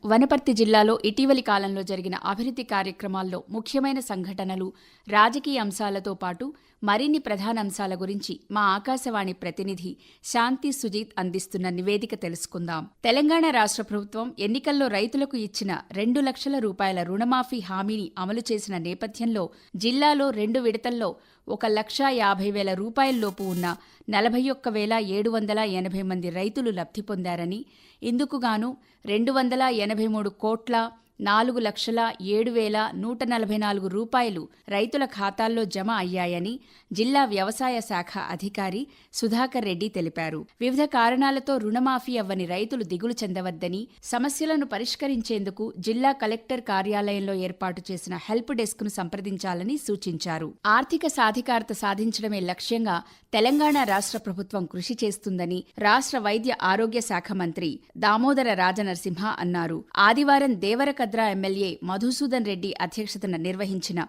వనపర్తి జిల్లాలో ఇటీవలి కాలంలో జరిగిన అభివృద్ధి కార్యక్రమాల్లో ముఖ్యమైన సంఘటనలు, రాజకీయ అంశాలతో పాటు మరిన్ని ప్రధాన అంశాల గురించి మా ఆకాశవాణి ప్రతినిధి శాంతి సుజీత్ అందిస్తున్న నివేదిక తెలుసుకుందాం. తెలంగాణ రాష్ట్ర ప్రభుత్వం ఎన్నికల్లో రైతులకు ఇచ్చిన 2 లక్షల రూపాయల రుణమాఫీ హామీని అమలు చేసిన నేపథ్యంలో జిల్లాలో 2 విడతల్లో 1,50,000 రూపాయల్లోపు ఉన్న 41,780 మంది రైతులు లబ్ధి పొందారని, ఇందుకుగాను 283,4,07,144 రూపాయలు రైతుల ఖాతాల్లో జమ అయ్యాయని జిల్లా వ్యవసాయ శాఖ అధికారి సుధాకర్ రెడ్డి తెలిపారు. వివిధ కారణాలతో రుణమాఫీ అవ్వని రైతులు దిగులు చెందవద్దని, సమస్యలను పరిష్కరించేందుకు జిల్లా కలెక్టర్ కార్యాలయంలో ఏర్పాటు చేసిన హెల్ప్ డెస్క్ను సంప్రదించాలని సూచించారు. ఆర్థిక సాధికారత సాధించడమే లక్ష్యంగా తెలంగాణ రాష్ట్ర ప్రభుత్వం కృషి చేస్తుందని రాష్ట్ర వైద్య ఆరోగ్య శాఖ మంత్రి దామోదర రాజనరసింహ అన్నారు. ఆదివారం దేవరకద్ర ఎమ్మెల్యే మధుసూదన్ రెడ్డి అధ్యక్షతన నిర్వహించిన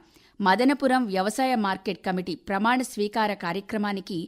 మదనపురం వ్యవసాయ మార్కెట్ కమిటీ ప్రమాణ స్వీకార కార్యక్రమానికి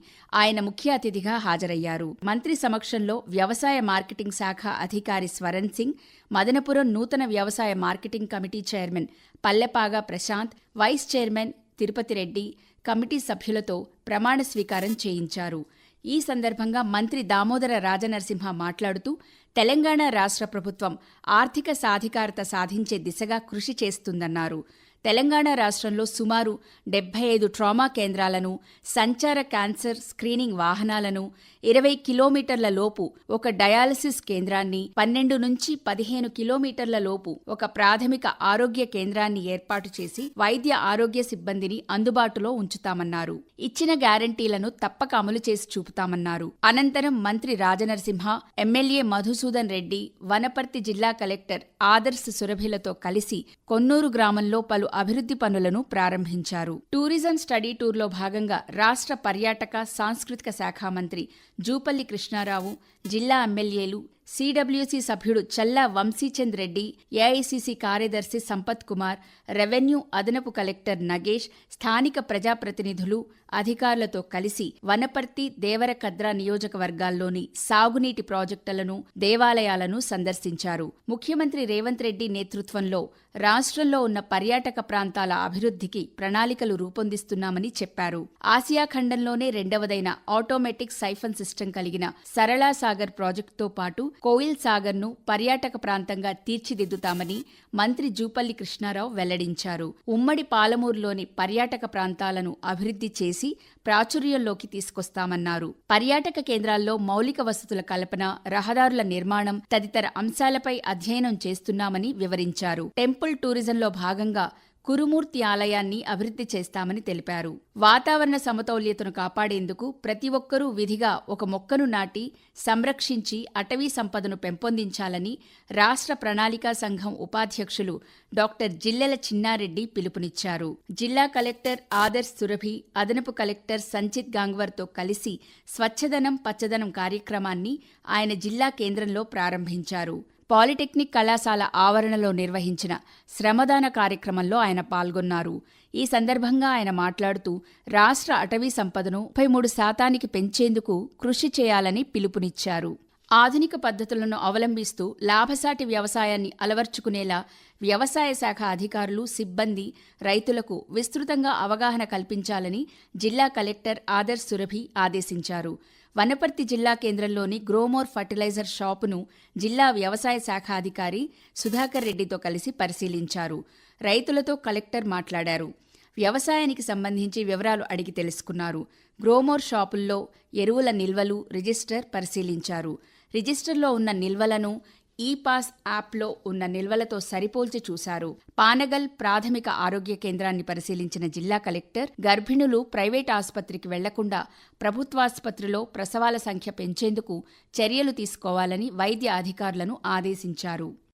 ఆయన ముఖ్య అతిథిగా హాజరయ్యారు. మంత్రి సమక్షంలో వ్యవసాయ మార్కెటింగ్ శాఖ అధికారి స్వరణ్ సింగ్, మదనపురం నూతన వ్యవసాయ marketing committee chairman Pallepaga Prashanth, vice chairman Tirupati Reddy, committee సభ్యులతో ప్రమాణ స్వీకారం చేయించారు. ఈ సందర్భంగా మంత్రి దామోదర రాజనరసింహ మాట్లాడుతూ, తెలంగాణ రాష్ట్ర ప్రభుత్వం ఆర్థిక సాధికారత సాధించే దిశగా కృషి చేస్తుందన్నారు. తెలంగాణ రాష్ట్రంలో సుమారు 75 ట్రామా కేంద్రాలను, సంచార క్యాన్సర్ స్క్రీనింగ్ వాహనాలను, 20 కిలోమీటర్ల లోపు ఒక డయాలసిస్ కేంద్రాన్ని, 12 నుంచి 15 కిలోమీటర్ల లోపు ఒక ప్రాథమిక ఆరోగ్య కేంద్రాన్ని ఏర్పాటు చేసి వైద్య ఆరోగ్య సిబ్బందిని అందుబాటులో ఉంచుతామన్నారు. ఇచ్చిన గ్యారంటీలను తప్పక అమలు చేసి చూపుతామన్నారు. అనంతరం మంత్రి రాజనరసింహ, ఎమ్మెల్యే మధుసూదన్ రెడ్డి, వనపర్తి జిల్లా కలెక్టర్ ఆదర్శ్ సురభిలతో కలిసి కొన్నూరు గ్రామంలో పలు అభివృద్ధి పనులను ప్రారంభించారు. టూరిజం స్టడీ టూర్లో భాగంగా రాష్ట్ర పర్యాటక సాంస్కృతిక శాఖ మంత్రి జూపల్లి కృష్ణారావు, జిల్లా ఎమ్మెల్యేలు, సిడబ్ల్యూసీ సభ్యుడు చల్లా వంశీచంద్ రెడ్డి, ఏఐసీసీ కార్యదర్శి సంపత్ కుమార్, రెవెన్యూ అదనపు కలెక్టర్ నగేష్, స్థానిక ప్రజాప్రతినిధులు, అధికారులతో కలిసి వనపర్తి, దేవరకద్ర నియోజకవర్గాల్లోని సాగునీటి ప్రాజెక్టులను, దేవాలయాలను సందర్శించారు. ముఖ్యమంత్రి రేవంత్ రెడ్డి నేతృత్వంలో రాష్ట్రంలో ఉన్న పర్యాటక ప్రాంతాల అభివృద్ధికి ప్రణాళికలు రూపొందిస్తున్నామని చెప్పారు. ఆసియా ఖండంలోనే రెండవదైన ఆటోమేటిక్ సైఫన్ సిస్టమ్ కలిగిన సరళా సాగర్ ప్రాజెక్టుతో పాటు కోయిల్ సాగర్ను పర్యాటక ప్రాంతంగా తీర్చిదిద్దుతామని మంత్రి జూపల్లి కృష్ణారావు వెల్లడించారు. ఉమ్మడి పాలమూరులోని పర్యాటక ప్రాంతాలను అభివృద్ధి చేసి ప్రాచుర్యంలోకి తీసుకొస్తామన్నారు. పర్యాటక కేంద్రాల్లో మౌలిక వసతుల కల్పన, రహదారుల నిర్మాణం తదితర అంశాలపై అధ్యయనం చేస్తున్నామని వివరించారు. టెంపుల్ టూరిజంలో భాగంగా కురుమూర్తి ఆలయాన్ని అభివృద్ధి చేస్తామని తెలిపారు. వాతావరణ సమతౌల్యతను కాపాడేందుకు ప్రతి ఒక్కరూ విధిగా ఒక మొక్కను నాటి సంరక్షించి అటవీ సంపదను పెంపొందించాలని రాష్ట్ర ప్రణాళికా సంఘం ఉపాధ్యక్షులు డాక్టర్ జిల్లెల చిన్నారెడ్డి పిలుపునిచ్చారు. జిల్లా కలెక్టర్ ఆదర్శ్ సురభి, అదనపు కలెక్టర్ సంచిత్ గాంగ్వర్తో కలిసి స్వచ్ఛదనం పచ్చదనం కార్యక్రమాన్ని ఆయన జిల్లా కేంద్రంలో ప్రారంభించారు. పాలిటెక్నిక్ కళాశాల ఆవరణలో నిర్వహించిన శ్రమదాన కార్యక్రమంలో ఆయన పాల్గొన్నారు. ఈ సందర్భంగా ఆయన మాట్లాడుతూ, రాష్ట్ర అటవీ సంపదను 33% పెంచేందుకు కృషి చేయాలని పిలుపునిచ్చారు. ఆధునిక పద్ధతులను అవలంబిస్తూ లాభసాటి వ్యవసాయాన్ని అలవర్చుకునేలా వ్యవసాయ శాఖ అధికారులు, సిబ్బంది రైతులకు విస్తృతంగా అవగాహన కల్పించాలని జిల్లా కలెక్టర్ ఆదర్శ్ సురభి ఆదేశించారు. వనపర్తి జిల్లా కేంద్రంలోని గ్రోమోర్ ఫర్టిలైజర్ షాపును జిల్లా వ్యవసాయ శాఖ అధికారి సుధాకర్ రెడ్డితో కలిసి పరిశీలించారు. రైతులతో కలెక్టర్ మాట్లాడారు. వ్యవసాయానికి సంబంధించి వివరాలు అడిగి తెలుసుకున్నారు. గ్రోమోర్ షాపుల్లో ఎరువుల నిల్వలు, రిజిస్టర్ పరిశీలించారు. రిజిస్టర్లో ఉన్న నిల్వలను ఈపాస్ యాప్లో ఉన్న నిల్వలతో సరిపోల్చి చూశారు. పానగల్ ప్రాథమిక ఆరోగ్య కేంద్రాన్ని పరిశీలించిన జిల్లా కలెక్టర్ గర్భిణులు ప్రైవేట్ ఆసుపత్రికి వెళ్లకుండా ప్రభుత్వాసుపత్రిలో ప్రసవాల సంఖ్య పెంచేందుకు చర్యలు తీసుకోవాలని వైద్య అధికారులను ఆదేశించారు.